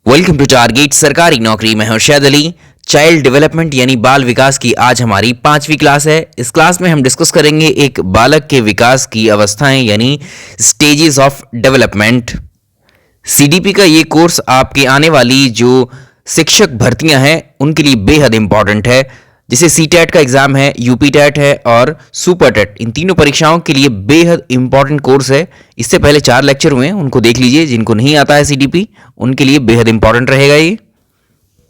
Welcome to target सरकारी नौकरी। मैं हर्षद अली। चाइल्ड डेवलपमेंट यानी बाल विकास की आज हमारी 5वीं क्लास है। इस क्लास में हम डिस्कस करेंगे एक बालक के विकास की अवस्थाएं यानी स्टेजेस ऑफ डेवलपमेंट। सीडीपी का ये कोर्स आपके आने वाली जो शिक्षक भर्तियां हैं उनके लिए बेहद इंपॉर्टेंट है। जैसे सीटेट का एग्जाम है, यूपी टेट है और सुपर टेट, इन तीनों परीक्षाओं के लिए बेहद इंपॉर्टेंट कोर्स है। इससे पहले 4 लेक्चर हुए हैं, उनको देख लीजिए। जिनको नहीं आता है सीडीपी उनके लिए बेहद इंपॉर्टेंट रहेगा ये,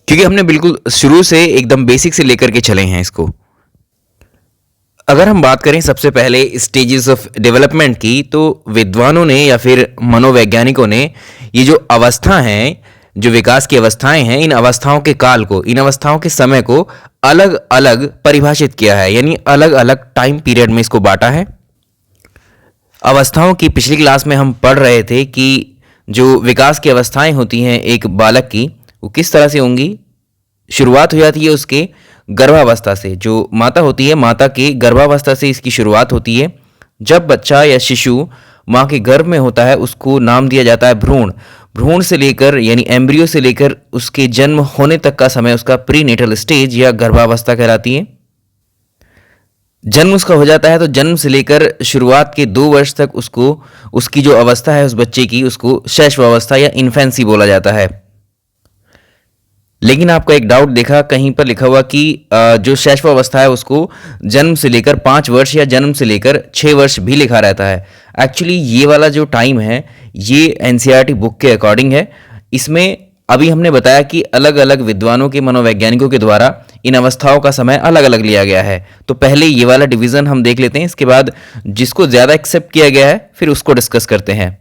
क्योंकि हमने बिल्कुल शुरू से एकदम बेसिक से लेकर के चले हैं इसको। अगर हम बात करें सबसे पहले स्टेजेस ऑफ डेवलपमेंट की, तो विद्वानों ने या फिर मनोवैज्ञानिकों ने ये जो अवस्था हैं, जो विकास की अवस्थाएं हैं, इन अवस्थाओं के काल को, इन अवस्थाओं के समय को अलग अलग परिभाषित किया है, यानी अलग अलग टाइम पीरियड में इसको बांटा है। अवस्थाओं की पिछली क्लास में हम पढ़ रहे थे कि जो विकास की अवस्थाएं होती हैं एक बालक की, वो किस तरह से होंगी। शुरुआत हो जाती है उसके गर्भावस्था से। जो माता होती है, माता के गर्भावस्था से इसकी शुरुआत होती है। जब बच्चा या शिशु माँ के गर्भ में होता है उसको नाम दिया जाता है भ्रूण। भ्रूण से लेकर यानी एम्ब्रियो से लेकर उसके जन्म होने तक का समय उसका प्रीनेटल स्टेज या गर्भावस्था कहलाती है। जन्म उसका हो जाता है तो जन्म से लेकर शुरुआत के 2 वर्ष तक उसको, उसकी जो अवस्था है उस बच्चे की, उसको शैशवावस्था या इन्फेंसी बोला जाता है। लेकिन आपका एक डाउट देखा कहीं पर लिखा हुआ कि जो शैशवावस्था है उसको जन्म से लेकर 5 वर्ष या जन्म से लेकर 6 वर्ष भी लिखा रहता है। एक्चुअली ये वाला जो टाइम है ये एनसीईआरटी बुक के अकॉर्डिंग है। इसमें अभी हमने बताया कि अलग अलग विद्वानों के, मनोवैज्ञानिकों के द्वारा इन अवस्थाओं का समय अलग अलग लिया गया है। तो पहले ये वाला डिवीज़न हम देख लेते हैं, इसके बाद जिसको ज़्यादा एक्सेप्ट किया गया है फिर उसको डिस्कस करते हैं।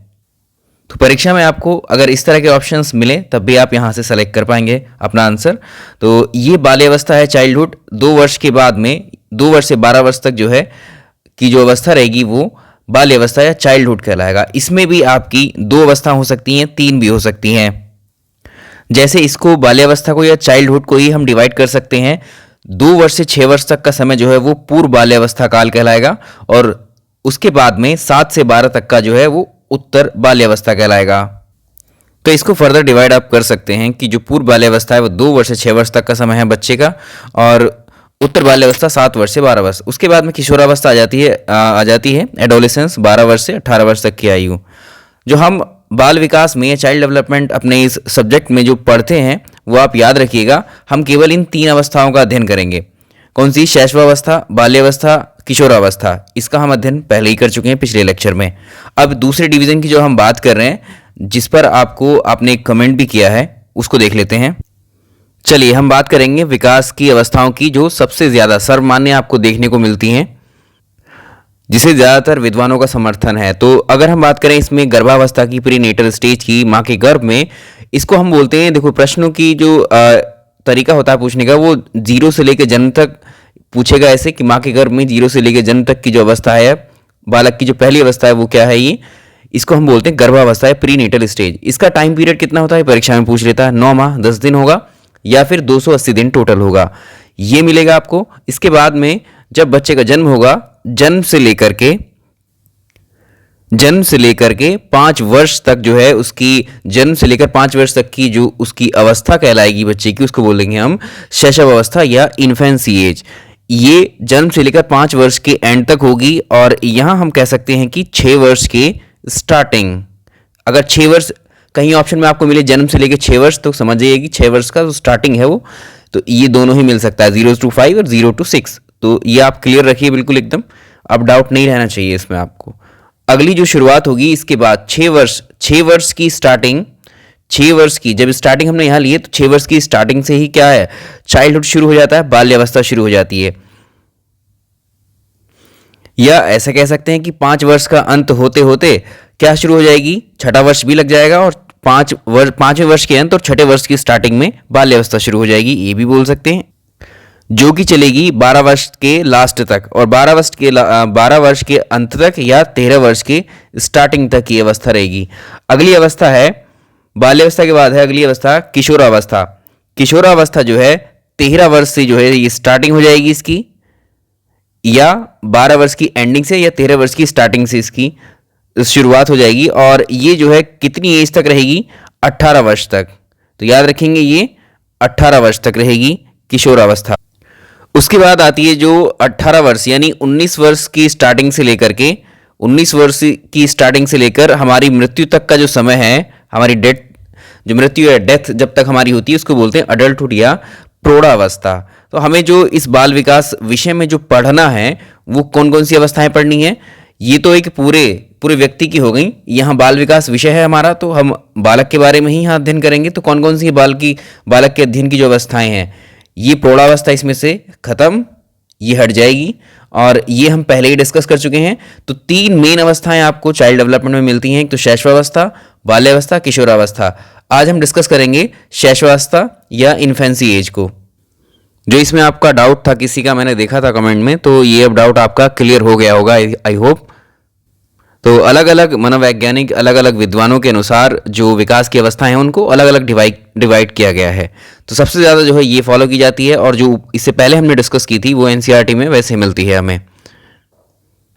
तो परीक्षा में आपको अगर इस तरह के ऑप्शंस मिले तब भी आप यहाँ से सेलेक्ट कर पाएंगे अपना आंसर। तो ये बाल्यावस्था है, चाइल्डहुड। 2 वर्ष के बाद में 2 वर्ष से 12 वर्ष तक जो है कि जो अवस्था रहेगी वो बाल्यावस्था या चाइल्डहुड कहलाएगा। इसमें भी आपकी 2 अवस्था हो सकती हैं, 3 भी हो सकती हैं। जैसे इसको बाल्यावस्था को या चाइल्डहुड को ही हम डिवाइड कर सकते हैं। 2 वर्ष से 6 वर्ष तक का समय जो है वो पूर्व बाल्यावस्था काल कहलाएगा और उसके बाद में 7 से 12 तक का जो है वो उत्तर बाल्यावस्था कहलाएगा। तो इसको फर्दर डिवाइड आप कर सकते हैं कि जो पूर्व बाल्यावस्था है वो 2 वर्ष से 6 वर्ष तक का समय है बच्चे का, और उत्तर बाल्यावस्था 7 वर्ष से 12 वर्ष। उसके बाद में किशोरावस्था आ जाती है एडोलेसेंस, 12 वर्ष से 18 वर्ष तक की आयु। जो हम बाल विकास में, चाइल्ड डेवलपमेंट अपने इस सब्जेक्ट में जो पढ़ते हैं वो आप याद रखिएगा, हम केवल इन 3 अवस्थाओं का अध्ययन करेंगे। कौन सी? शैशवावस्था, बाल्यावस्था, किशोरावस्था। इसका हम अध्ययन पहले ही कर चुके हैं पिछले लेक्चर में। अब दूसरे डिवीजन की जो हम बात कर रहे हैं, जिस पर आपने एक कमेंट भी किया है, उसको देख लेते हैं। चलिए हम बात करेंगे विकास की अवस्थाओं की जो सबसे ज्यादा सर्वमान्य आपको देखने को मिलती हैं, जिसे ज़्यादातर विद्वानों का समर्थन है। तो अगर हम बात करें इसमें गर्भावस्था की, प्रीनेटल स्टेज की, माँ के गर्भ में, इसको हम बोलते हैं, देखो प्रश्नों की जो तरीका होता है पूछने का, वो 0 से लेकर जन्म तक पूछेगा। ऐसे कि माँ के गर्भ में 0 से लेकर जन्म तक की जो अवस्था है बालक की, जो पहली अवस्था है वो क्या है, ये इसको हम बोलते हैं गर्भावस्था है, प्रीनेटल स्टेज। इसका टाइम पीरियड कितना होता है परीक्षा में पूछ लेता है, 9 माह 10 दिन होगा या फिर 280 दिन टोटल होगा, ये मिलेगा आपको। इसके बाद में जब बच्चे का जन्म होगा, जन्म से लेकर के 5 वर्ष तक जो है उसकी, जन्म से लेकर 5 वर्ष तक की जो उसकी अवस्था कहलाएगी बच्चे की, उसको बोलेंगे हम शैशवावस्था या इन्फेंसी एज। ये जन्म से लेकर 5 वर्ष के एंड तक होगी, और यहाँ हम कह सकते हैं कि 6 वर्ष के स्टार्टिंग। अगर 6 वर्ष कहीं ऑप्शन में आपको मिले जन्म से लेकर 6 वर्ष, तो समझिए कि 6 वर्ष का जो स्टार्टिंग है वो, तो ये दोनों ही मिल सकता है, 0 to 5 और 0 to 6। तो ये आप क्लियर रखिए बिल्कुल एकदम, अब डाउट नहीं रहना चाहिए इसमें आपको। अगली जो शुरुआत होगी इसके बाद 6 वर्ष की स्टार्टिंग, 6 वर्ष की जब स्टार्टिंग हमने यहाँ लिए, तो 6 वर्ष की स्टार्टिंग से ही क्या है, चाइल्डहुड शुरू हो जाता है, बाल्यावस्था शुरू हो जाती है। या ऐसा कह सकते हैं कि 5 वर्ष का अंत होते होते क्या शुरू हो जाएगी, 6ठा वर्ष भी लग जाएगा, और 5वें वर्ष के अंत और 6ठे वर्ष की स्टार्टिंग में बाल्यावस्था शुरू हो जाएगी, ये भी बोल सकते हैं, जो कि चलेगी 12 वर्ष के लास्ट तक, और 12 वर्ष के अंत तक या 13 वर्ष के स्टार्टिंग तक की अवस्था रहेगी। अगली अवस्था है बाल्यावस्था के बाद है अगली अवस्था किशोरावस्था। किशोरावस्था जो है 13 वर्ष से जो है ये स्टार्टिंग हो जाएगी इसकी, या 12 वर्ष की एंडिंग से या 13 वर्ष की स्टार्टिंग से इसकी शुरुआत हो जाएगी, और ये जो है कितनी एज तक रहेगी, 18 वर्ष तक। तो याद रखेंगे ये 18 वर्ष तक रहेगी किशोरावस्था। उसके बाद आती है जो 18 वर्ष यानी 19 वर्ष की स्टार्टिंग से लेकर के 19 वर्ष की स्टार्टिंग से लेकर हमारी मृत्यु तक का जो समय है, हमारी डेथ जो मृत्यु है, डेथ जब तक हमारी होती है उसको बोलते हैं अडल्टहुड या प्रौढ़ावस्था। तो हमें जो इस बाल विकास विषय में जो पढ़ना है वो कौन कौन सी अवस्थाएं पढ़नी है, ये तो एक पूरे पूरे व्यक्ति की हो गई। यहाँ बाल विकास विषय है हमारा, तो हम बालक के बारे में ही यहाँ अध्ययन करेंगे। तो कौन कौन सी बालक के अध्ययन की जो अवस्थाएं हैं, ये प्रौढ़ावस्था इसमें से खत्म, ये हट जाएगी, और ये हम पहले ही डिस्कस कर चुके हैं। तो 3 मेन अवस्थाएं आपको चाइल्ड डेवलपमेंट में मिलती हैं, एक तो शैशवावस्था, बाल्यावस्था, किशोरावस्था। आज हम डिस्कस करेंगे शैशवावस्था या इन्फेंसी एज को। जो इसमें आपका डाउट था किसी का, मैंने देखा था कमेंट में, तो ये अब डाउट आपका क्लियर हो गया होगा, आई होप। तो अलग अलग मनोवैज्ञानिक, अलग अलग विद्वानों के अनुसार जो विकास की अवस्थाएं हैं उनको अलग अलग डिवाइड किया गया है। तो सबसे ज़्यादा जो है ये फॉलो की जाती है, और जो इससे पहले हमने डिस्कस की थी वो एनसीईआरटी में वैसे मिलती है हमें।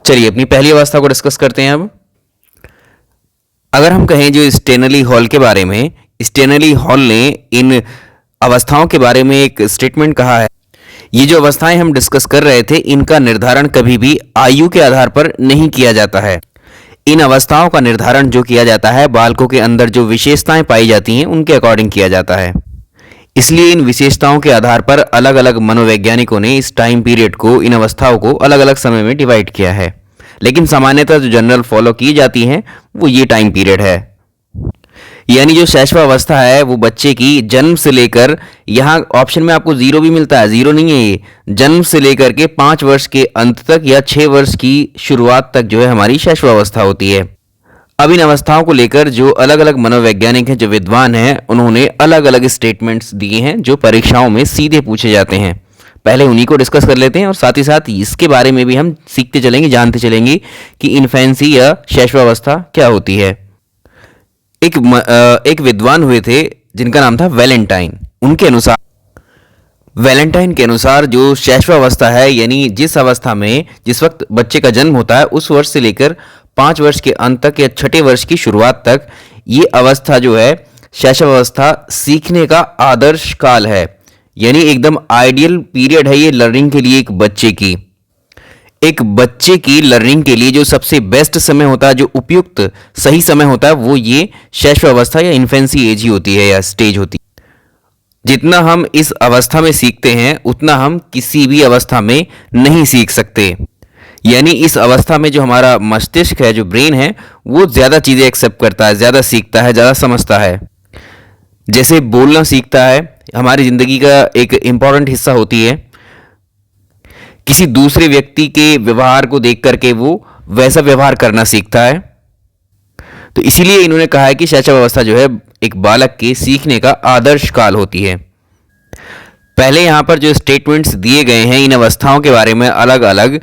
चलिए अपनी पहली अवस्था को डिस्कस करते हैं अब। अगर हम कहें जो स्टेनली हॉल के बारे में, स्टेनली हॉल ने इन अवस्थाओं के बारे में एक स्टेटमेंट कहा है। ये जो अवस्थाएं हम डिस्कस कर रहे थे, इनका निर्धारण कभी भी आयु के आधार पर नहीं किया जाता है। इन अवस्थाओं का निर्धारण जो किया जाता है, बालकों के अंदर जो विशेषताएं पाई जाती हैं उनके अकॉर्डिंग किया जाता है। इसलिए इन विशेषताओं के आधार पर अलग अलग मनोवैज्ञानिकों ने इस टाइम पीरियड को, इन अवस्थाओं को अलग अलग समय में डिवाइड किया है। लेकिन सामान्यतः जो जनरल फॉलो की जाती है वो ये टाइम पीरियड है। यानी जो शैशवावस्था है वो बच्चे की जन्म से लेकर, यहाँ ऑप्शन में आपको 0 भी मिलता है, 0 नहीं है ये, जन्म से लेकर के 5 वर्ष के अंत तक या 6 वर्ष की शुरुआत तक जो है हमारी शैशवावस्था होती है। अब इन अवस्थाओं को लेकर जो अलग अलग मनोवैज्ञानिक हैं, जो विद्वान हैं, उन्होंने अलग अलग स्टेटमेंट्स दिए हैं जो परीक्षाओं में सीधे पूछे जाते हैं। पहले उन्हीं को डिस्कस कर लेते हैं, और साथ ही साथ इसके बारे में भी हम सीखते चलेंगे, जानते चलेंगे कि इन्फेंसी या शैशवावस्था क्या होती है। एक विद्वान हुए थे जिनका नाम था वैलेंटाइन। वैलेंटाइन के अनुसार जो शैशवावस्था है, यानी जिस अवस्था में जिस वक्त बच्चे का जन्म होता है उस वर्ष से लेकर 5 वर्ष के अंत तक या 6ठे वर्ष की शुरुआत तक, ये अवस्था जो है शैशवावस्था सीखने का आदर्श काल है। यानी एकदम आइडियल पीरियड है ये लर्निंग के लिए। एक बच्चे की लर्निंग के लिए जो सबसे बेस्ट समय होता है, जो उपयुक्त सही समय होता है, वो ये शैशवावस्था या इन्फेंसी एज ही होती है या स्टेज होती है। जितना हम इस अवस्था में सीखते हैं उतना हम किसी भी अवस्था में नहीं सीख सकते। यानी इस अवस्था में जो हमारा मस्तिष्क है, जो ब्रेन है, वो ज़्यादा चीज़ें एक्सेप्ट करता है, ज़्यादा सीखता है, ज़्यादा समझता है। जैसे बोलना सीखता है, हमारी ज़िंदगी का एक इम्पॉर्टेंट हिस्सा होती है। किसी दूसरे व्यक्ति के व्यवहार को देख करके वो वैसा व्यवहार करना सीखता है। तो इसीलिए इन्होंने कहा है कि शैशवावस्था जो है एक बालक के सीखने का आदर्श काल होती है। पहले यहाँ पर जो स्टेटमेंट्स दिए गए हैं इन अवस्थाओं के बारे में अलग अलग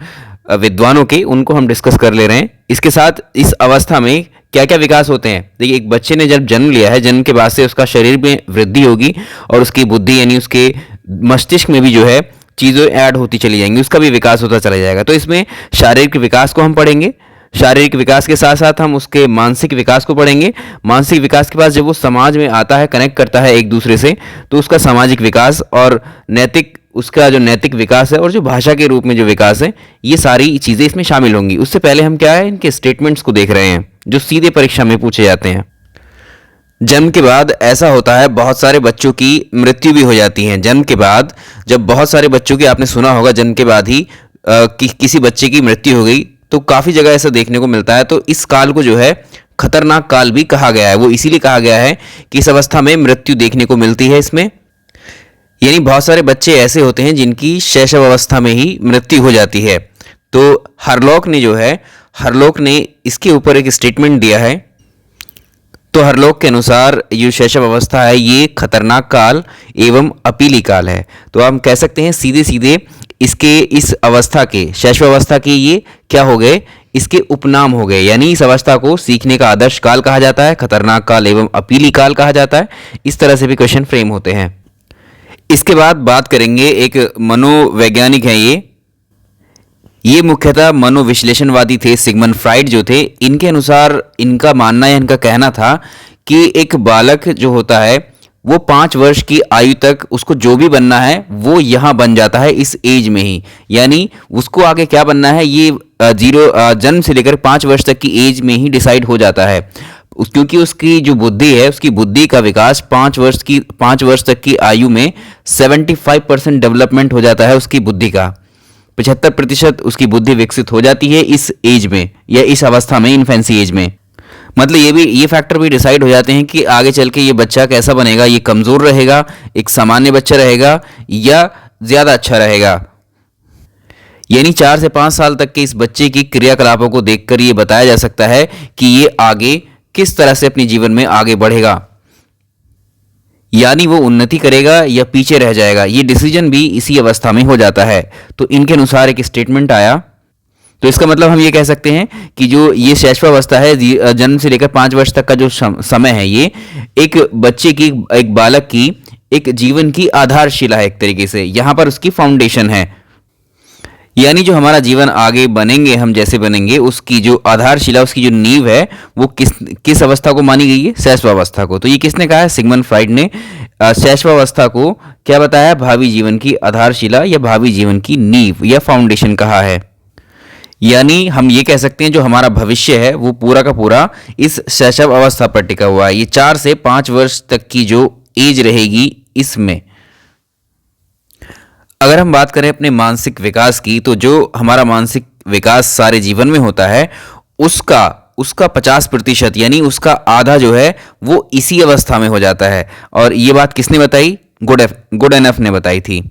विद्वानों के, उनको हम डिस्कस कर ले रहे हैं। इसके साथ इस अवस्था में क्या क्या विकास होते हैं। देखिए, एक बच्चे ने जब जन्म लिया है, जन्म के बाद से उसका शरीर में वृद्धि होगी और उसकी बुद्धि यानी उसके मस्तिष्क में भी जो है चीज़ें ऐड होती चली जाएंगी, उसका भी विकास होता चला जाएगा। तो इसमें शारीरिक विकास को हम पढ़ेंगे, शारीरिक विकास के साथ साथ हम उसके मानसिक विकास को पढ़ेंगे। मानसिक विकास के बाद जब वो समाज में आता है, कनेक्ट करता है एक दूसरे से, तो उसका सामाजिक विकास और उसका जो नैतिक विकास है और जो भाषा के रूप में जो विकास है, ये सारी चीज़ें इसमें शामिल होंगी। उससे पहले हम क्या है, इनके स्टेटमेंट्स को देख रहे हैं जो सीधे परीक्षा में पूछे जाते हैं। जन्म के बाद ऐसा होता है, बहुत सारे बच्चों की मृत्यु भी हो जाती है। जन्म के बाद जब बहुत सारे बच्चों की, आपने सुना होगा, जन्म के बाद ही किसी बच्चे की मृत्यु हो गई, तो काफ़ी जगह ऐसा देखने को मिलता है। तो इस काल को जो है खतरनाक काल भी कहा गया है। वो इसीलिए कहा गया है कि इस अवस्था में मृत्यु देखने को मिलती है इसमें। यानी बहुत सारे बच्चे ऐसे होते हैं जिनकी शैशवावस्था में ही मृत्यु हो जाती है। तो हरलॉक ने इसके ऊपर एक स्टेटमेंट दिया है। तो हरलॉक के अनुसार ये शैशवावस्था है, ये खतरनाक काल एवं अपीली काल है। तो हम कह सकते हैं सीधे सीधे इसके, इस अवस्था के, शैशवावस्था के ये क्या हो गए, इसके उपनाम हो गए। यानी इस अवस्था को सीखने का आदर्श काल कहा जाता है, खतरनाक काल एवं अपीली काल कहा जाता है। इस तरह से भी क्वेश्चन फ्रेम होते हैं। इसके बाद बात करेंगे, एक मनोवैज्ञानिक हैं ये मुख्यतः मनोविश्लेषणवादी थे, सिगमंड फ्राइड जो थे। इनके अनुसार इनका मानना या इनका कहना था कि एक बालक जो होता है वो 5 वर्ष की आयु तक उसको जो भी बनना है वो यहाँ बन जाता है इस एज में ही। यानी उसको आगे क्या बनना है ये जन्म से लेकर 5 वर्ष तक की एज में ही डिसाइड हो जाता है। क्योंकि उसकी जो बुद्धि है, उसकी बुद्धि का विकास 5 वर्ष तक की आयु में 75% डेवलपमेंट हो जाता है उसकी बुद्धि का। 75% उसकी बुद्धि विकसित हो जाती है इस एज में या इस अवस्था में, इन्फेंसी एज में। मतलब ये फैक्टर भी डिसाइड हो जाते हैं कि आगे चल के ये बच्चा कैसा बनेगा, ये कमज़ोर रहेगा, एक सामान्य बच्चा रहेगा या ज़्यादा अच्छा रहेगा। यानी 4 से 5 साल तक के इस बच्चे की क्रियाकलापों को देखकर ये बताया जा सकता है कि ये आगे किस तरह से अपने जीवन में आगे बढ़ेगा, यानी वो उन्नति करेगा या पीछे रह जाएगा। ये डिसीजन भी इसी अवस्था में हो जाता है। तो इनके अनुसार एक स्टेटमेंट आया, तो इसका मतलब हम ये कह सकते हैं कि जो ये शैशवावस्था है, जन्म से लेकर 5 वर्ष तक का जो समय है, ये एक बच्चे की, एक बालक की एक जीवन की आधारशिला है। एक तरीके से यहाँ पर उसकी फाउंडेशन है। यानी जो हमारा जीवन आगे बनेंगे, हम जैसे बनेंगे, उसकी जो आधारशिला, उसकी जो नींव है, वो किस अवस्था को मानी गई है? शैशवावस्था को। तो ये किसने कहा है? सिगमंड फ्राइड ने शैशवावस्था को क्या बताया? भावी जीवन की आधारशिला या भावी जीवन की नींव या फाउंडेशन कहा है। यानी हम ये कह सकते हैं जो हमारा भविष्य है वो पूरा का पूरा इस शैशव अवस्था पर टिका हुआ है। ये 4 से 5 वर्ष तक की जो एज रहेगी इसमें। अगर हम बात करें अपने मानसिक विकास की, तो जो हमारा मानसिक विकास सारे जीवन में होता है उसका 50% यानी उसका आधा जो है वो इसी अवस्था में हो जाता है। और ये बात किसने बताई? गुड एनफ ने बताई थी।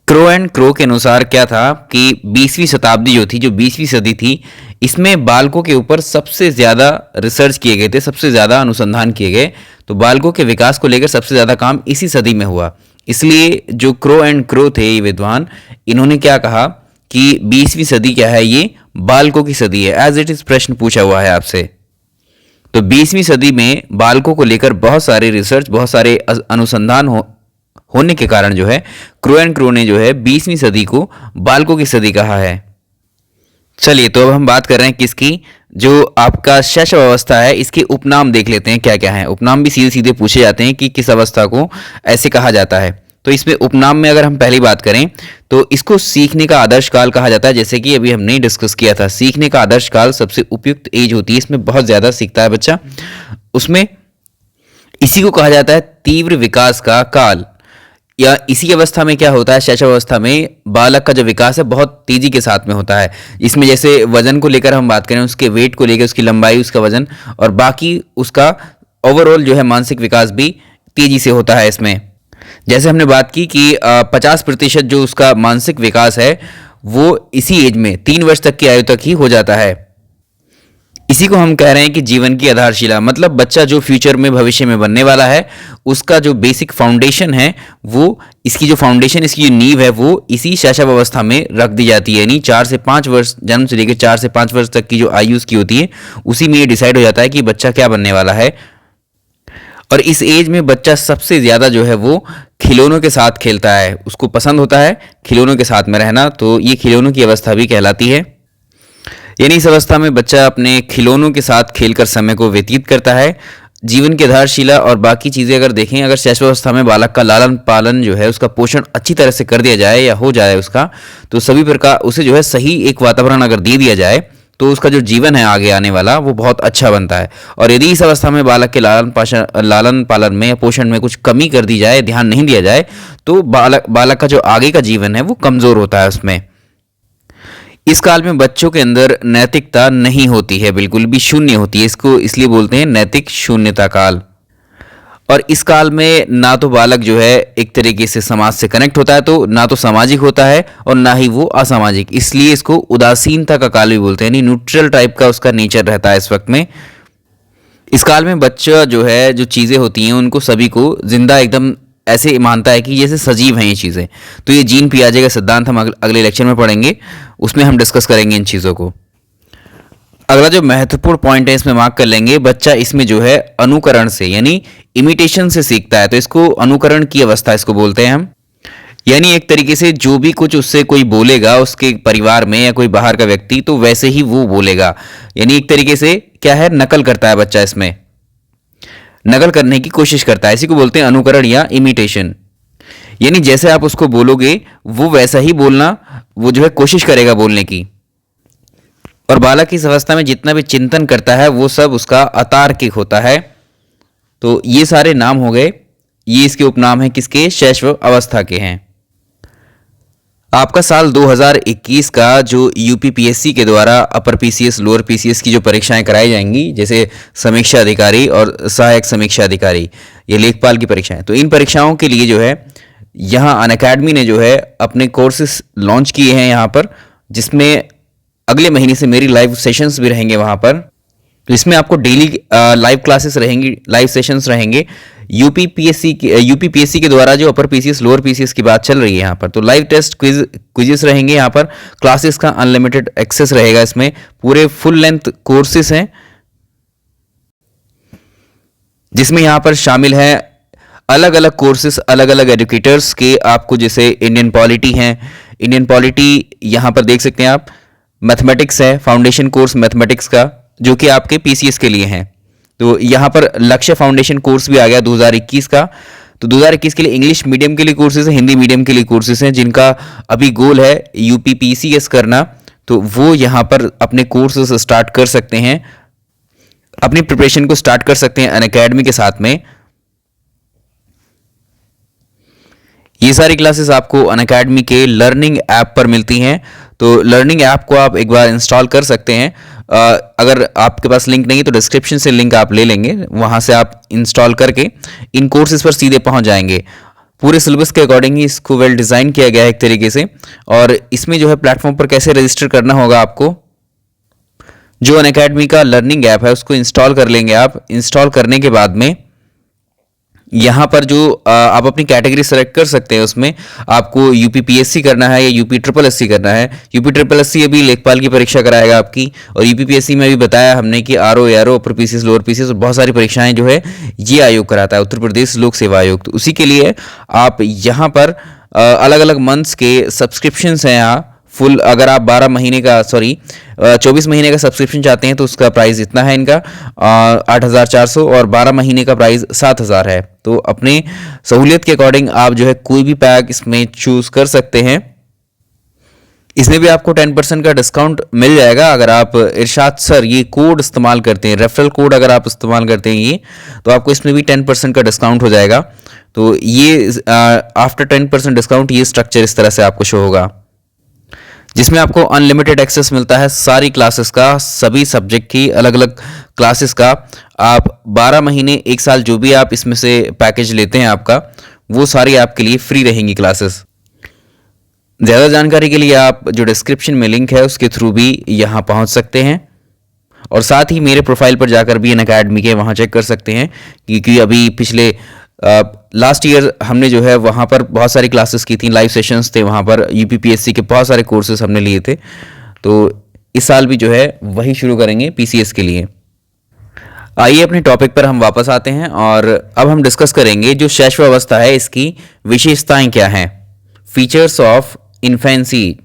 क्रो एंड क्रो के अनुसार क्या था कि 20वीं शताब्दी जो थी, जो 20वीं सदी थी, इसमें बालकों के ऊपर सबसे ज़्यादा रिसर्च किए गए थे, सबसे ज़्यादा अनुसंधान किए गए। तो बालकों के विकास को लेकर सबसे ज़्यादा काम इसी सदी में हुआ। इसलिए जो क्रो एंड क्रो थे, ये विद्वान, इन्होंने क्या कहा कि 20वीं सदी क्या है? ये बालकों की सदी है। एज इट इज़ प्रश्न पूछा हुआ है आपसे। तो 20वीं सदी में बालकों को लेकर बहुत सारे रिसर्च, बहुत सारे अनुसंधान होने के कारण जो है क्रो एंड क्रो ने जो है 20वीं सदी को बालकों की सदी कहा है। चलिए, तो अब हम बात कर रहे हैं किसकी? जो आपका शैशव अवस्था है, इसके उपनाम देख लेते हैं क्या क्या है। उपनाम भी सीधे सीधे पूछे जाते हैं कि किस अवस्था को ऐसे कहा जाता है। तो इसमें उपनाम में अगर हम पहली बात करें तो इसको सीखने का आदर्श काल कहा जाता है। जैसे कि अभी हमने डिस्कस किया था, सीखने का आदर्श काल सबसे उपयुक्त एज होती है, इसमें बहुत ज़्यादा सीखता है बच्चा। उसमें इसी को कहा जाता है तीव्र विकास का काल। या इसी अवस्था में क्या होता है? शैशव अवस्था में बालक का जो विकास है बहुत तेजी के साथ में होता है। इसमें जैसे वजन को लेकर हम बात करें, उसके वेट को लेकर, उसकी लंबाई, उसका वजन, और बाकी उसका ओवरऑल जो है मानसिक विकास भी तेजी से होता है इसमें। जैसे हमने बात की कि 50% जो उसका मानसिक विकास है वो इसी एज में 3 वर्ष तक की आयु तक ही हो जाता है। इसी को हम कह रहे हैं कि जीवन की आधारशिला, मतलब बच्चा जो फ्यूचर में, भविष्य में बनने वाला है, उसका जो बेसिक फाउंडेशन है, वो इसकी जो फाउंडेशन, इसकी जो नींव है, वो इसी शैशव अवस्था में रख दी जाती है। यानी 4 से 5 वर्ष, जन्म से लेकर 4 से 5 वर्ष तक की जो आयु उसकी होती है, उसी में ये डिसाइड हो जाता है कि बच्चा क्या बनने वाला है। और इस एज में बच्चा सबसे ज़्यादा जो है वो खिलौनों के साथ खेलता है, उसको पसंद होता है खिलौनों के साथ में रहना, तो ये खिलौनों की अवस्था भी कहलाती है। यानी इस अवस्था में बच्चा अपने खिलौनों के साथ खेलकर समय को व्यतीत करता है। जीवन की आधारशिला और बाकी चीज़ें अगर देखें, अगर शैशवावस्था में बालक का लालन पालन जो है, उसका पोषण अच्छी तरह से कर दिया जाए या हो जाए उसका, तो सभी प्रकार उसे जो है सही एक वातावरण अगर दे दिया जाए तो उसका जो जीवन है आगे आने वाला वो बहुत अच्छा बनता है। और यदि इस अवस्था में बालक के लालन पालन में या पोषण में कुछ कमी कर दी जाए, ध्यान नहीं दिया जाए, तो बालक का जो आगे का जीवन है वो कमज़ोर होता है उसमें। इस काल में बच्चों के अंदर नैतिकता नहीं होती है, बिल्कुल भी शून्य होती है। इसको इसलिए बोलते हैं नैतिक शून्यता काल। और इस काल में ना तो बालक जो है एक तरीके से समाज से कनेक्ट होता है, तो ना तो सामाजिक होता है और ना ही वो असामाजिक, इसलिए इसको उदासीनता का काल भी बोलते हैं। यानी न्यूट्रल टाइप का उसका नेचर रहता है इस वक्त में। इस काल में बच्चा जो है, जो चीज़ें होती हैं, उनको सभी को जिंदा एकदम ऐसे मानता है कि जैसे सजीव हैं ये चीज़ें। तो ये जीन पियाजे का सिद्धांत हम अगले लेक्चर में पढ़ेंगे, उसमें हम डिस्कस करेंगे इन चीज़ों को। अगला जो महत्वपूर्ण पॉइंट है इसमें मार्क कर लेंगे, बच्चा इसमें जो है अनुकरण से यानी इमिटेशन से सीखता है, तो इसको अनुकरण की अवस्था इसको बोलते हैं हम। यानी एक तरीके से जो भी कुछ उससे कोई बोलेगा उसके परिवार में या कोई बाहर का व्यक्ति, तो वैसे ही वो बोलेगा। यानी एक तरीके से क्या है, नकल करता है बच्चा इसमें। नकल करने की कोशिश करता है। इसी को बोलते हैं अनुकरण या इमिटेशन। यानी जैसे आप उसको बोलोगे वो वैसा ही बोलना, वो जो है कोशिश करेगा बोलने की। और बालक इस अवस्था में जितना भी चिंतन करता है वो सब उसका अतार्किक होता है। तो ये सारे नाम हो गए, ये इसके उपनाम हैं किसके, शैशव अवस्था के हैं। आपका साल 2021 का जो यूपीपीएससी के द्वारा अपर पीसीएस लोअर पीसीएस की जो परीक्षाएं कराई जाएंगी, जैसे समीक्षा अधिकारी और सहायक समीक्षा अधिकारी, ये लेखपाल की परीक्षाएं, तो इन परीक्षाओं के लिए जो है यहाँ अनअकैडमी ने जो है अपने कोर्सेस लॉन्च किए हैं यहाँ पर, जिसमें अगले महीने से मेरी लाइव सेशंस भी रहेंगे वहाँ पर। तो इसमें आपको डेली लाइव क्लासेस रहेंगी, लाइव सेशंस रहेंगे। यूपीपीएससी के द्वारा जो अपर पीसीएस लोअर पीसीएस की बात चल रही है यहाँ पर, तो लाइव टेस्ट क्विजेस रहेंगे यहाँ पर। क्लासेस का अनलिमिटेड एक्सेस रहेगा, इसमें पूरे फुल लेंथ कोर्सेस हैं, जिसमें यहाँ पर शामिल है अलग अलग कोर्सेस अलग अलग एजुकेटर्स के। आपको जैसे इंडियन पॉलिटी है, इंडियन पॉलिटी यहाँ पर देख सकते हैं आप। मैथमेटिक्स है, फाउंडेशन कोर्स मैथमेटिक्स का, जो कि आपके पीसीएस के लिए हैं। तो यहाँ पर लक्ष्य फाउंडेशन कोर्स भी आ गया 2021 का। तो 2021 के लिए इंग्लिश मीडियम के लिए कोर्सेज हैं, हिंदी मीडियम के लिए कोर्सेज हैं, जिनका अभी गोल है यूपीपीसीएस करना। तो वो यहाँ पर अपने कोर्सेज स्टार्ट कर सकते हैं, अपनी प्रिपरेशन को स्टार्ट कर सकते हैं अनअकैडमी के साथ में। ये सारी क्लासेस आपको अनअकैडमी के लर्निंग ऐप पर मिलती हैं। तो लर्निंग ऐप को आप एक बार इंस्टॉल कर सकते हैं। अगर आपके पास लिंक नहीं तो डिस्क्रिप्शन से लिंक आप ले लेंगे, वहाँ से आप इंस्टॉल करके इन कोर्सेज पर सीधे पहुँच जाएंगे। पूरे सिलेबस के अकॉर्डिंग ही इसको वेल डिज़ाइन किया गया है एक तरीके से। और इसमें जो है प्लेटफॉर्म पर कैसे रजिस्टर करना होगा आपको, जो अनअकैडमी का लर्निंग ऐप है उसको इंस्टॉल कर लेंगे आप। इंस्टॉल करने के बाद में यहाँ पर जो आप अपनी कैटेगरी सेलेक्ट कर सकते हैं, उसमें आपको यूपीपीएससी करना है या यूपी ट्रिपल एससी करना है। यूपी ट्रिपल एससी अभी लेखपाल की परीक्षा कराएगा आपकी, और यूपीपीएससी में भी बताया हमने कि RO ARO upper PCS lower PCS और बहुत सारी परीक्षाएं जो है ये आयोग कराता है, उत्तर प्रदेश लोक सेवा आयोग। तो उसी के लिए आप यहाँ पर अलग अलग मंथ्स के सब्सक्रिप्शंस हैं यहाँ फुल। अगर आप 24 महीने का सब्सक्रिप्शन चाहते हैं तो उसका प्राइस इतना है इनका 8,400, और 12 महीने का प्राइस 7,000 है। तो अपने सहूलियत के अकॉर्डिंग आप जो है कोई भी पैक इसमें चूज कर सकते हैं। इसमें भी आपको 10% का डिस्काउंट मिल जाएगा अगर आप इरशाद सर ये कोड इस्तेमाल करते हैं, रेफरल कोड अगर आप इस्तेमाल करते हैं ये, तो आपको इसमें भी 10% का डिस्काउंट हो जाएगा। तो ये आफ्टर 10% डिस्काउंट ये स्ट्रक्चर इस तरह से आपको शो होगा, जिसमें आपको अनलिमिटेड एक्सेस मिलता है सारी क्लासेस का, सभी सब्जेक्ट की अलग अलग क्लासेस का। आप 12 महीने 1 साल जो भी आप इसमें से पैकेज लेते हैं आपका, वो सारी आपके लिए फ्री रहेंगी क्लासेस। ज़्यादा जानकारी के लिए आप जो डिस्क्रिप्शन में लिंक है उसके थ्रू भी यहाँ पहुँच सकते हैं, और साथ ही मेरे प्रोफाइल पर जाकर भी अनअकैडमी के वहाँ चेक कर सकते हैं, क्योंकि अभी पिछले लास्ट ईयर हमने जो है वहाँ पर बहुत सारी क्लासेस की थी, लाइव सेशंस थे वहाँ पर, यूपीपीएससी के बहुत सारे कोर्सेज हमने लिए थे। तो इस साल भी जो है वही शुरू करेंगे पीसीएस के लिए। आइए अपने टॉपिक पर हम वापस आते हैं, और अब हम डिस्कस करेंगे जो शैशव अवस्था है इसकी विशेषताएं क्या हैं, फीचर्स ऑफ इन्फेंसी।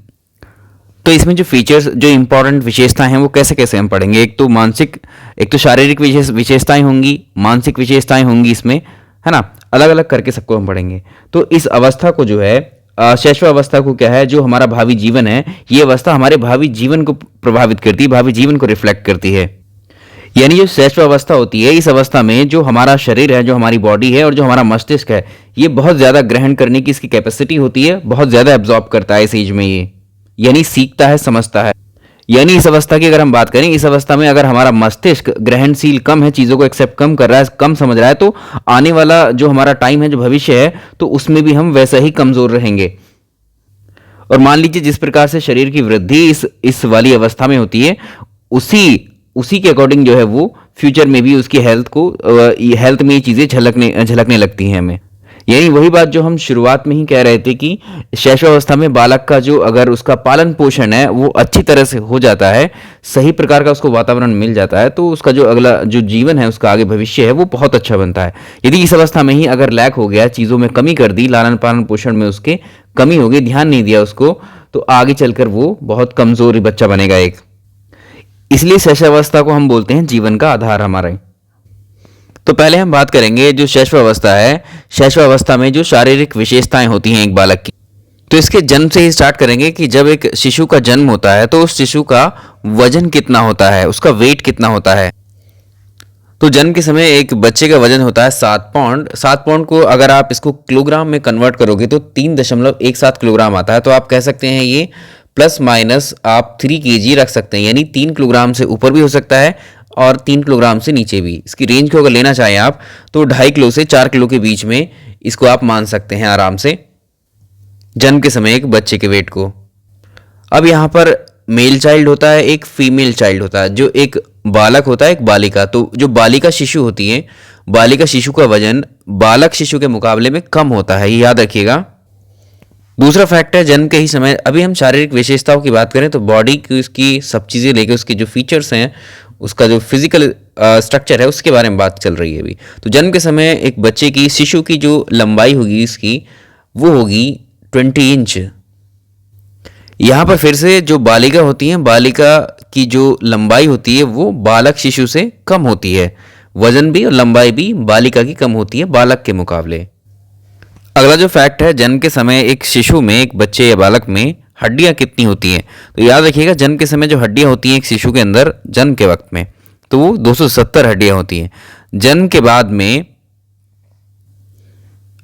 तो इसमें जो फीचर्स, जो इंपॉर्टेंट विशेषताएं हैं वो कैसे कैसे हम पढ़ेंगे। एक तो शारीरिक विशेषताएं होंगी, मानसिक विशेषताएं होंगी इसमें, है ना, अलग अलग करके सबको हम पढ़ेंगे। तो इस अवस्था को जो है शैशव अवस्था को क्या है, जो हमारा भावी जीवन है, ये अवस्था हमारे भावी जीवन को प्रभावित करती है, भावी जीवन को रिफ्लेक्ट करती है। यानी जो शैशव अवस्था होती है, इस अवस्था में जो हमारा शरीर है, जो हमारी बॉडी है और जो हमारा मस्तिष्क है, ये बहुत ज़्यादा ग्रहण करने की इसकी कैपेसिटी होती है, बहुत ज़्यादा एब्जॉर्ब करता है इस एज में ये, यानी सीखता है, समझता है। यानी इस अवस्था की अगर हम बात करें, इस अवस्था में अगर हमारा मस्तिष्क ग्रहणशील कम है, चीज़ों को एक्सेप्ट कम कर रहा है, कम समझ रहा है, तो आने वाला जो हमारा टाइम है, जो भविष्य है, तो उसमें भी हम वैसा ही कमज़ोर रहेंगे। और मान लीजिए जिस प्रकार से शरीर की वृद्धि इस वाली अवस्था में होती है, उसी के अकॉर्डिंग जो है वो फ्यूचर में भी उसकी हेल्थ में ये चीज़ें झलकने लगती हैं हमें। यानी वही बात जो हम शुरुआत में ही कह रहे थे कि शैशव अवस्था में बालक का जो अगर उसका पालन पोषण है वो अच्छी तरह से हो जाता है, सही प्रकार का उसको वातावरण मिल जाता है, तो उसका जो अगला जो जीवन है, उसका आगे भविष्य है, वो बहुत अच्छा बनता है। यदि इस अवस्था में ही अगर लैक हो गया, चीज़ों में कमी कर दी, लालन पालन पोषण में उसके कमी हो गई, ध्यान नहीं दिया उसको, तो आगे चलकर वो बहुत कमजोर बच्चा बनेगा एक। इसलिए शैशव अवस्था को हम बोलते हैं जीवन का आधार हमारा। तो पहले हम बात करेंगे जो शैशवावस्था है, शैशवावस्था में जो शारीरिक विशेषताएं होती हैं एक बालक की। तो इसके जन्म से ही स्टार्ट करेंगे कि जब एक शिशु का जन्म होता है तो उस शिशु का वजन कितना होता है, उसका वेट कितना होता है। तो जन्म के समय एक बच्चे का वजन होता है 7 पाउंड। 7 पाउंड को अगर आप इसको किलोग्राम में कन्वर्ट करोगे तो 3.17 किलोग्राम आता है। तो आप कह सकते हैं ये प्लस माइनस आप 3 केजी रख सकते हैं, यानी 3 किलोग्राम से ऊपर भी हो सकता है और 3 किलोग्राम से नीचे भी। इसकी रेंज को अगर लेना चाहें आप तो 2.5 किलो से 4 किलो के बीच में इसको आप मान सकते हैं आराम से, जन्म के समय एक बच्चे के वेट को। अब यहाँ पर मेल चाइल्ड होता है, एक फीमेल चाइल्ड होता है। जो एक बालक होता है, एक बालिका। तो जो बालिका शिशु होती है, बालिका शिशु का वजन बालक शिशु के मुकाबले में कम होता है, ये याद रखिएगा। दूसरा फैक्ट है जन्म के ही समय, अभी हम शारीरिक विशेषताओं की बात करें तो बॉडी की उसकी सब चीज़ें लेके उसके जो फीचर्स हैं, उसका जो फिजिकल स्ट्रक्चर है उसके बारे में बात चल रही है अभी। तो जन्म के समय एक बच्चे की, शिशु की जो लंबाई होगी इसकी, वो होगी 20 इंच। यहाँ पर फिर से जो बालिका होती है, बालिका की जो लंबाई होती है वो बालक शिशु से कम होती है। वजन भी और लंबाई भी बालिका की कम होती है बालक के मुकाबले। अगला जो फैक्ट है, जन्म के समय एक शिशु में, एक बच्चे या बालक में हड्डियां कितनी होती हैं। तो याद रखिएगा जन्म के समय जो हड्डियां होती हैं एक शिशु के अंदर जन्म के वक्त में, तो वो 270 हड्डियां होती हैं। जन्म के बाद में,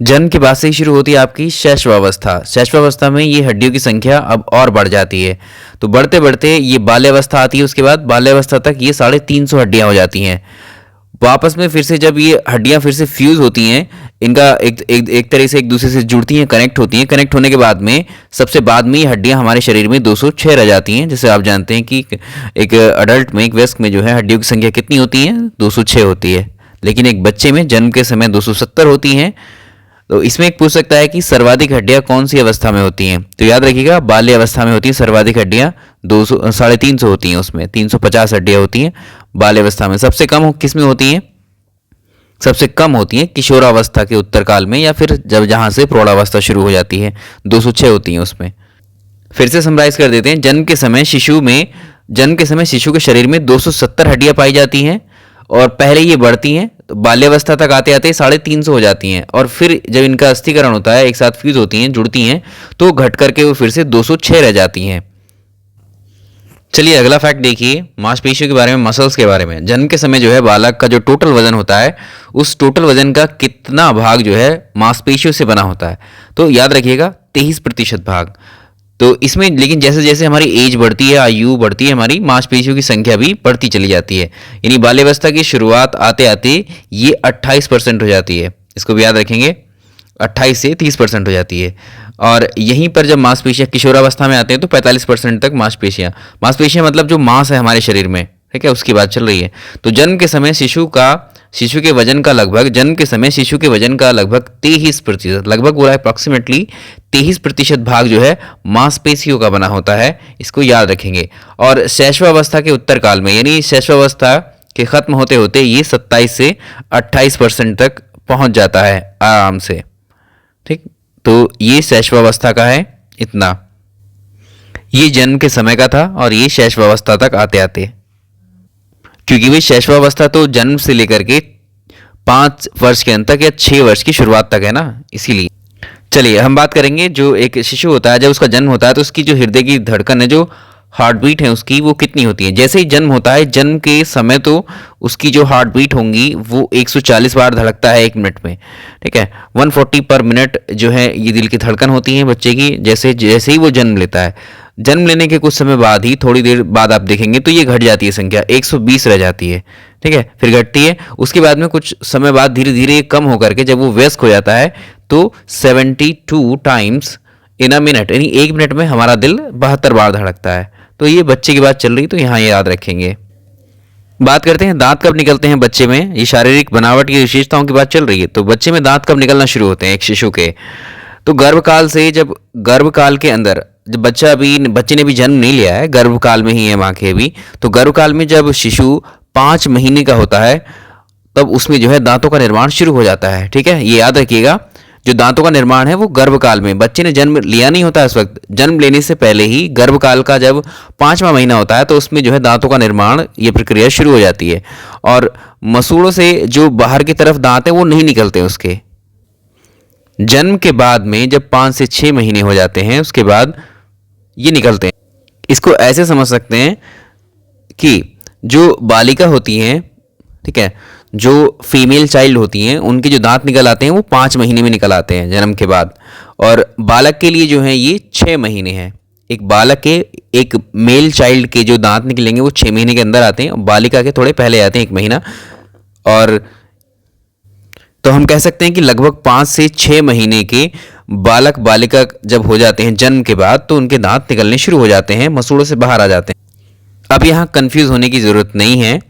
जन्म के बाद से ही शुरू होती है आपकी शैशवावस्था। शैशवावस्था में ये हड्डियों की संख्या अब और बढ़ जाती है। तो बढ़ते बढ़ते ये बाल्यावस्था आती है, उसके बाद बाल्यावस्था तक ये 350 हड्डियां हो जाती हैं। वापस में फिर से जब ये हड्डियां फिर से फ्यूज होती हैं, इनका एक तरह से एक दूसरे से जुड़ती हैं, कनेक्ट होती हैं। कनेक्ट होने के बाद में सबसे बाद में ये हड्डियां हमारे शरीर में 206 रह जाती हैं। जैसे आप जानते हैं कि एक अडल्ट में, एक वयस्क में जो है हड्डियों की संख्या कितनी होती है, 206 होती है। लेकिन एक बच्चे में जन्म के समय 270 होती हैं। तो इसमें एक पूछ सकता है कि सर्वाधिक हड्डियां कौन सी अवस्था में होती हैं। तो याद रखिएगा बाल्य अवस्था में होती है सर्वाधिक हड्डियां, 350 होती हैं, उसमें 350 हड्डियां होती हैं बाल्य अवस्था में। सबसे कम किस में होती हैं? सबसे कम होती हैं किशोरावस्था के उत्तरकाल में, या फिर जब जहां से प्रौढ़ावस्था शुरू हो जाती है, 206 होती हैं उसमें। फिर से समराइज कर देते हैं। जन्म के समय शिशु के शरीर में 270 हड्डियां पाई जाती हैं और पहले ये बढ़ती हैं, तो बाल्यावस्था तक आते आते 350 हो जाती हैं और फिर जब इनका अस्थिकरण होता है, एक साथ फ्यूज होती हैं, जुड़ती हैं, तो घट करके वो फिर से 206 रह जाती हैं। चलिए अगला फैक्ट देखिए मांसपेशियों के बारे में, मसल्स के बारे में। जन्म के समय जो है बालक का जो टोटल वजन होता है, उस टोटल वजन का कितना भाग जो है मांसपेशियों से बना होता है। तो याद रखिएगा 23% भाग। तो इसमें लेकिन जैसे जैसे हमारी एज बढ़ती है, आयु बढ़ती है, हमारी मांसपेशियों की संख्या भी बढ़ती चली जाती है। यानी बाल्यावस्था की शुरुआत आते आते ये 28% हो जाती है। इसको भी याद रखेंगे, 28 से 30% हो जाती है। और यहीं पर जब मांसपेशियां किशोरावस्था में आते हैं तो 45% तक मांसपेशियां मतलब जो मांस है हमारे शरीर में, ठीक है, उसकी बात चल रही है। तो जन्म के समय शिशु के वजन का लगभग 23%, लगभग बोला अप्रॉक्सीमेटली 23% भाग जो है मांसपेशियों का बना होता है। इसको याद रखेंगे। और शैशवावस्था के उत्तरकाल में, यानी शैशवावस्था के खत्म होते होते ये 27 से 28% तक पहुंच जाता है आराम से, ठीक। तो ये शैशवावस्था का है इतना, ये जन्म के समय का था और ये शैशवावस्था तक आते आते, क्योंकि भाई शैशवावस्था तो जन्म से लेकर के 5 वर्ष के अंत तक या 6 वर्ष की शुरुआत तक है ना, इसीलिए। चलिए हम बात करेंगे जो एक शिशु होता है, जब उसका जन्म होता है तो उसकी जो हृदय की धड़कन है, जो हार्ट बीट है उसकी, वो कितनी होती है। जैसे ही जन्म होता है, जन्म के समय तो उसकी जो हार्ट बीट होंगी वो 140 बार धड़कता है 1 मिनट में, ठीक है। 140 पर मिनट जो है ये दिल की धड़कन होती है बच्चे की, जैसे जैसे ही वो जन्म लेता है। जन्म लेने के कुछ समय बाद ही, थोड़ी देर बाद आप देखेंगे तो ये घट जाती है संख्या, 120 रह जाती है, ठीक है, फिर घटती है। उसके बाद में कुछ समय बाद धीरे धीरे कम होकर के जब वो वयस्क हो जाता है तो 72 टाइम्स इन अ मिनट, यानी 1 मिनट में हमारा दिल 72 बार धड़कता है। तो ये बच्चे की बात चल रही, तो यहाँ ये याद रखेंगे। बात करते हैं दांत कब निकलते हैं बच्चे में। ये शारीरिक बनावट की विशेषताओं की बात चल रही है। तो बच्चे में दांत कब निकलना शुरू होते हैं एक शिशु के, तो गर्भकाल से, जब गर्भकाल के अंदर, जब बच्चे ने भी जन्म नहीं लिया है, गर्भकाल में ही है माँ के भी, तो गर्भकाल में जब शिशु 5 महीने का होता है तब उसमें जो है दांतों का निर्माण शुरू हो जाता है, ठीक है, ये याद रखिएगा। जो दांतों का निर्माण है वो गर्भकाल में, बच्चे ने जन्म लिया नहीं होता इस वक्त, जन्म लेने से पहले ही गर्भकाल का जब 5वां महीना होता है तो उसमें जो है दांतों का निर्माण, ये प्रक्रिया शुरू हो जाती है। और मसूड़ों से जो बाहर की तरफ दांत है वो नहीं निकलते उसके। जन्म के बाद में जब 5 से 6 महीने हो जाते हैं उसके बाद ये निकलते हैं। इसको ऐसे समझ सकते हैं कि जो बालिका होती हैं, ठीक है, जो फीमेल चाइल्ड होती हैं, उनके जो दांत निकल आते हैं वो 5 महीने में निकल आते हैं जन्म के बाद। और बालक के लिए जो है ये 6 महीने हैं। एक बालक के, एक मेल चाइल्ड के जो दांत निकलेंगे वो 6 महीने के अंदर आते हैं, और बालिका के थोड़े पहले आते हैं, 1 महीना। और तो हम कह सकते हैं कि लगभग 5 से 6 महीने के बालक बालिका जब हो जाते हैं जन्म के बाद, तो उनके दांत निकलने शुरू हो जाते हैं, मसूड़ों से बाहर आ जाते हैं। अब यहाँ कंफ्यूज होने की ज़रूरत नहीं है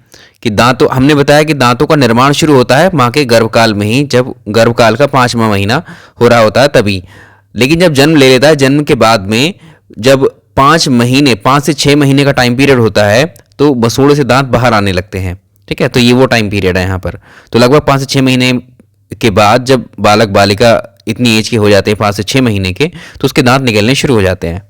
कि दांतों, हमने बताया कि दांतों का निर्माण शुरू होता है माँ के गर्भकाल में ही, जब गर्भकाल का 5वां महीना हो रहा होता है तभी। लेकिन जब जन्म ले लेता है, जन्म के बाद में जब 5 महीने, 5 से 6 महीने का टाइम पीरियड होता है, तो मसूड़ों से दांत बाहर आने लगते हैं, ठीक है। तो ये वो टाइम पीरियड है यहाँ पर। तो लगभग 5 से 6 महीने के बाद जब बालक बालिका इतनी एज के हो जाते हैं, 5 से 6 महीने के, तो उसके दांत निकलने शुरू हो जाते हैं।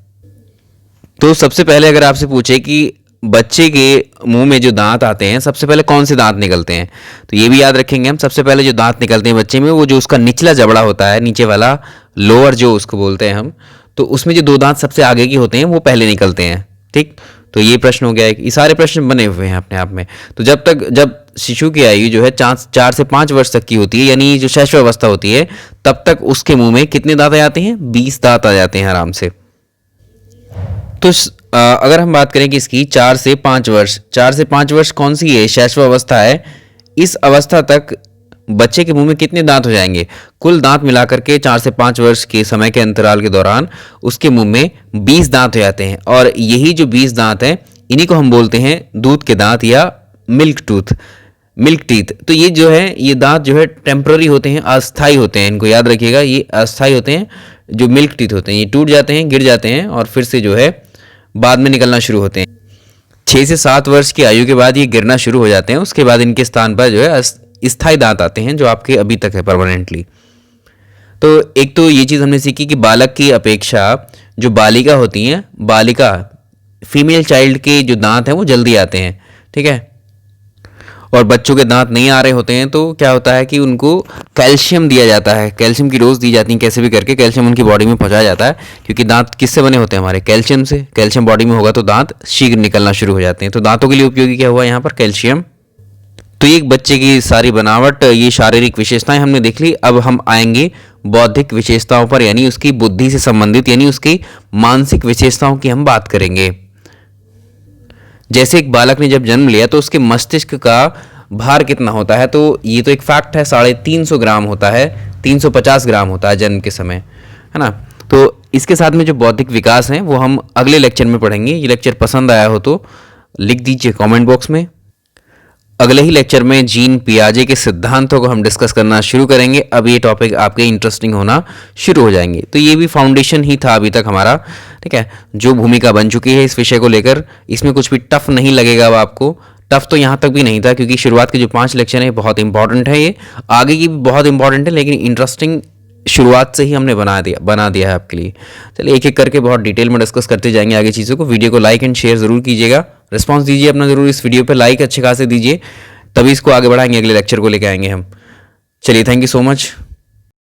तो सबसे पहले अगर आपसे पूछे कि बच्चे के मुंह में जो दांत आते हैं, सबसे पहले कौन से दांत निकलते हैं, तो ये भी याद रखेंगे हम। सबसे पहले जो दांत निकलते हैं बच्चे में, वो जो उसका निचला जबड़ा होता है, नीचे वाला लोअर जो उसको बोलते हैं हम, तो उसमें जो 2 दांत सबसे आगे की होते हैं वो पहले निकलते हैं, ठीक। तो ये प्रश्न हो गया है। ये सारे प्रश्न बने हुए हैं अपने आप में। तो जब शिशु की आयु जो है 4 से 5 वर्ष तक की होती है, यानी जो शैशवावस्था होती है, तब तक उसके मुंह में कितने दांत आ जाते हैं? 20 दांत आ जाते हैं आराम से। तो अगर हम बात करें कि इसकी 4 से 5 वर्ष, 4 से 5 वर्ष कौन सी है? शैशवावस्था है। इस अवस्था तक बच्चे के मुंह में कितने दांत हो जाएंगे? कुल दांत मिलाकर के 4 से 5 वर्ष के समय के अंतराल के दौरान उसके मुंह में 20 दांत हो जाते हैं। और यही जो 20 दांत हैं, इन्हीं को हम बोलते हैं दूध के दांत या मिल्क टीथ। तो ये जो है, ये दांत जो है टेम्पररी होते हैं, अस्थाई होते हैं। इनको याद रखिएगा, ये अस्थाई होते हैं। जो मिल्क टीथ होते हैं ये टूट जाते हैं, गिर जाते हैं और फिर से जो है बाद में निकलना शुरू होते हैं। 6 से 7 वर्ष की आयु के बाद ये गिरना शुरू हो जाते हैं। उसके बाद इनके स्थान पर जो है स्थायी दांत आते हैं, जो आपके अभी तक है परमानेंटली। तो एक तो ये चीज़ हमने सीखी कि बालक की अपेक्षा जो बालिका होती हैं, बालिका फीमेल चाइल्ड के जो दांत हैं वो जल्दी आते हैं, ठीक है। और बच्चों के दांत नहीं आ रहे होते हैं तो क्या होता है कि उनको कैल्शियम दिया जाता है, कैल्शियम की डोज दी जाती है, कैसे भी करके कैल्शियम उनकी बॉडी में पहुंचाया जाता है। क्योंकि दांत किससे बने होते हैं हमारे? कैल्शियम से। कैल्शियम बॉडी में होगा तो दांत शीघ्र निकलना शुरू हो जाते हैं। तो दांतों के लिए उपयोगी क्या हुआ यहाँ पर? कैल्शियम। तो ये एक बच्चे की सारी बनावट, ये शारीरिक विशेषताएं हमने देख ली। अब हम आएंगे बौद्धिक विशेषताओं पर, यानी उसकी बुद्धि से संबंधित, यानी उसकी मानसिक विशेषताओं की हम बात करेंगे। जैसे एक बालक ने जब जन्म लिया तो उसके मस्तिष्क का भार कितना होता है? तो ये तो एक फैक्ट है, 350 ग्राम होता है, 350 ग्राम होता है जन्म के समय, है ना। तो इसके साथ में जो बौद्धिक विकास हैं वो हम अगले लेक्चर में पढ़ेंगे। ये लेक्चर पसंद आया हो तो लिख दीजिए कमेंट बॉक्स में। अगले ही लेक्चर में जीन पियाजे के सिद्धांतों को हम डिस्कस करना शुरू करेंगे। अब ये टॉपिक आपके इंटरेस्टिंग होना शुरू हो जाएंगे। तो ये भी फाउंडेशन ही था अभी तक हमारा, ठीक है, जो भूमिका बन चुकी है इस विषय को लेकर। इसमें कुछ भी टफ नहीं लगेगा अब आपको। टफ तो यहाँ तक भी नहीं था, क्योंकि शुरुआत के जो 5 लेक्चर हैं बहुत इंपॉर्टेंट है, ये आगे की भी बहुत इंपॉर्टेंट है, लेकिन इंटरेस्टिंग शुरुआत से ही हमने बना दिया है आपके लिए। चलिए एक एक करके बहुत डिटेल में डिस्कस करते जाएंगे आगे चीज़ों को। वीडियो को लाइक एंड शेयर ज़रूर कीजिएगा, रिस्पांस दीजिए अपना ज़रूर इस वीडियो पे, लाइक अच्छे खासे दीजिए, तभी इसको आगे बढ़ाएंगे, अगले लेक्चर को लेकर आएंगे हम। चलिए, थैंक यू सो मच।